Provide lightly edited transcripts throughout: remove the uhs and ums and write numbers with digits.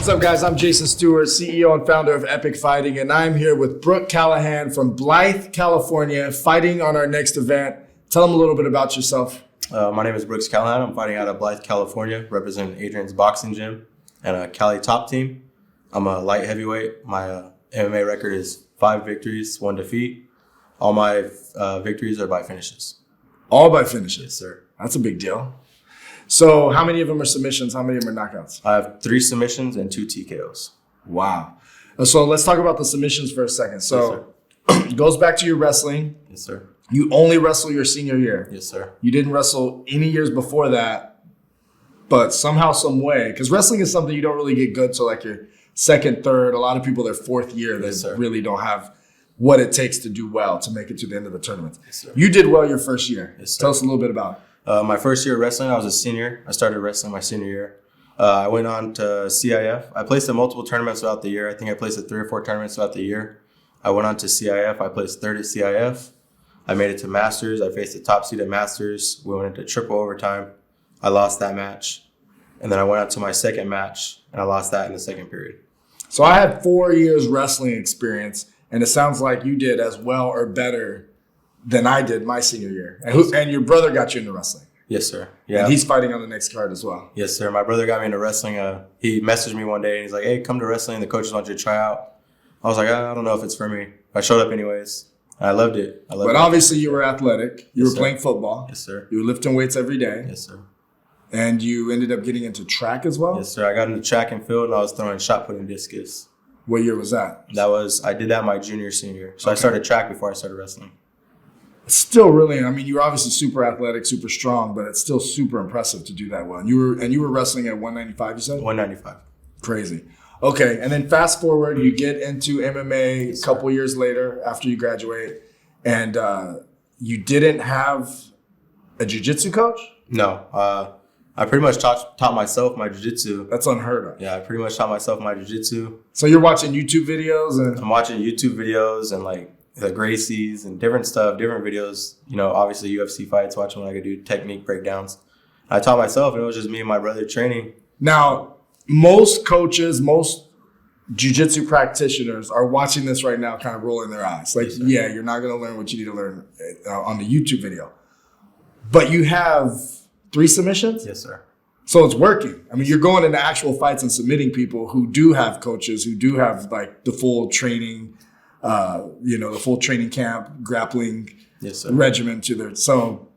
What's up, guys? I'm Jason Stewart, CEO and founder of Epic Fighting, and I'm here with Brooke Callaghan from Blythe, California, fighting on our next event. Tell them a little bit about yourself. My name is Brooks Callaghan. I'm fighting out of Blythe, California, representing Adrian's boxing gym and Cali Top Team. I'm a light heavyweight. My MMA record is 5 victories, 1 defeat. All my victories are by finishes. All by finishes? Yes, sir. That's a big deal. So how many of them are submissions? How many of them are knockouts? I have 3 submissions and 2 TKOs. Wow. So let's talk about the submissions for a second. So it goes back to your wrestling. Yes, sir. You only wrestle your senior year. Yes, sir. You didn't wrestle any years before that, but somehow, some way, because wrestling is something you don't really get good till like your second, third. A lot of people, their 4th year, they really don't have what it takes to do well to make it to the end of the tournament. Yes, sir. You did well your first year. Yes, sir. Tell us a little bit about it. My first year of wrestling, I was a senior. I started wrestling my senior year. I went on to CIF. I placed at multiple tournaments throughout the year. I think I placed at 3 or 4 tournaments throughout the year. I went on to CIF. I placed 3rd at CIF. I made it to Masters. I faced the top seed at Masters. We went into triple overtime. I lost that match. And then I went on to my second match, and I lost that in the second period. So I had 4 years wrestling experience, and it sounds like you did as well or better than I did my senior year. And your brother got you into wrestling. Yes, sir. Yeah. And he's fighting on the next card as well. Yes, sir. My brother got me into wrestling. He messaged me one day, and he's like, hey, come to wrestling. The coaches want you to try out. I was like, I don't know if it's for me. I showed up anyways. I loved it. But obviously you were athletic. You were playing football. Yes, sir. You were lifting weights every day. Yes, sir. And you ended up getting into track as well? Yes, sir. I got into track and field, and I was throwing shot put and discus. What year was that? I did that my junior, senior. So I started track before I started wrestling. It's still really, I mean, you were obviously super athletic, super strong, but it's still super impressive to do that well. And you were wrestling at 195, you said? 195. Crazy. Okay, and then fast forward, you get into MMA a couple years later after you graduate, and you didn't have a jiu-jitsu coach? No. I pretty much taught myself my jiu-jitsu. That's unheard of. Yeah, I pretty much taught myself my jiu-jitsu. So you're watching YouTube videos? I'm watching YouTube videos and like the Gracies and different stuff, different videos. You know, obviously UFC fights, watching what I could do, technique breakdowns. I taught myself, and it was just me and my brother training. Now, most coaches, most jiu-jitsu practitioners are watching this right now kind of rolling their eyes. Like, yeah, you're not going to learn what you need to learn on the YouTube video. But you have 3 submissions? Yes, sir. So it's working. I mean, you're going into actual fights and submitting people who do have coaches, who do have like the full training, the full training camp, grappling regimen to their. So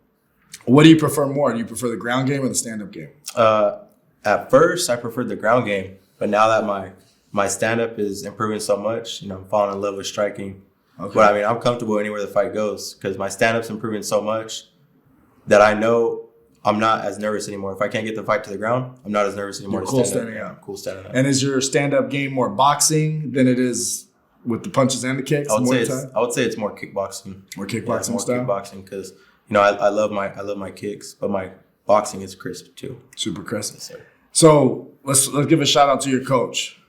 what do you prefer more? Do you prefer the ground game or the stand-up game? At first, I preferred the ground game. But now that my stand-up is improving so much, I'm falling in love with striking. Okay. But I mean, I'm comfortable anywhere the fight goes because my stand-up's improving so much that I know I'm not as nervous anymore. If I can't get the fight to the ground, I'm not as nervous anymore. You're cool standing out. Cool standing out. And is your stand-up game more boxing than it is with the punches and the kicks? I would say it's more kickboxing. More kickboxing style? More kickboxing because, I love my kicks, but my boxing is crisp too. Super crisp. Yes, sir. So let's give a shout out to your coach.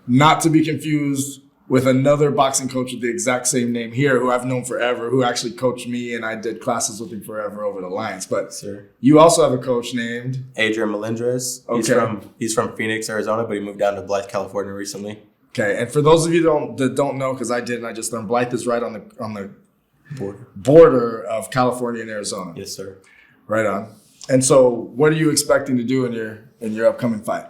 Not to be confused with another boxing coach with the exact same name here, who I've known forever, who actually coached me, and I did classes with him forever over the Alliance. But you also have a coach named Adrian Melendrez. Okay. He's from Phoenix, Arizona, but he moved down to Blythe, California recently. Okay, and for those of you that don't know, because I did and I just learned, Blythe is right on the border of California and Arizona. Yes, sir. Right on. And so, what are you expecting to do in your upcoming fight?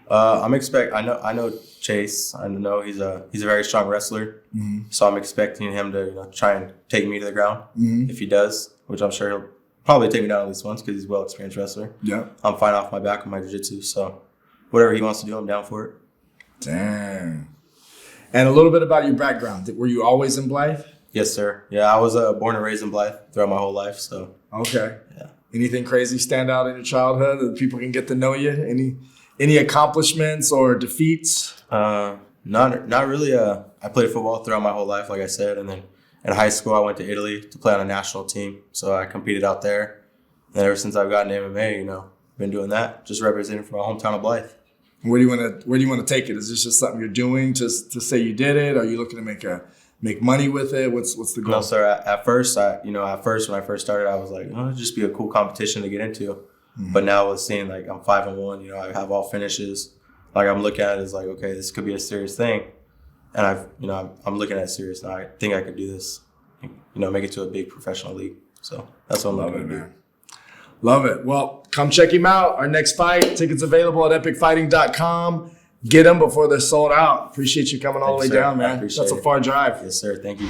I know Chase. I know he's a very strong wrestler. Mm-hmm. So I'm expecting him to try and take me to the ground. Mm-hmm. If he does, which I'm sure he'll probably take me down at least once because he's a well-experienced wrestler. Yeah. I'm fine off my back with my jiu-jitsu. So whatever he wants to do, I'm down for it. Damn. And a little bit about your background. Were you always in Blythe? Yes, sir. Yeah, I was born and raised in Blythe throughout my whole life. So okay. Yeah. Anything crazy stand out in your childhood that people can get to know you? Any accomplishments or defeats? Not really. I played football throughout my whole life, like I said, and then in high school I went to Italy to play on a national team. So I competed out there. And ever since I've gotten MMA, been doing that, just representing for my hometown of Blythe. Where do you want to take it? Is this just something you're doing to say you did it? Are you looking to make money with it? What's the goal? No, sir. At first when I first started, I was like, it'd just be a cool competition to get into. Mm-hmm. But now with seeing like I'm 5-1, I have all finishes. like I'm looking at it as like, okay, this could be a serious thing. And I'm looking at it serious now. I think I could do this, make it to a big professional league. So that's what I'm looking to do. Love it. Well, come check him out. Our next fight, tickets available at epicfighting.com. Get them before they're sold out. Appreciate you coming all the way down, man. That's a far drive. Yes, sir. Thank you.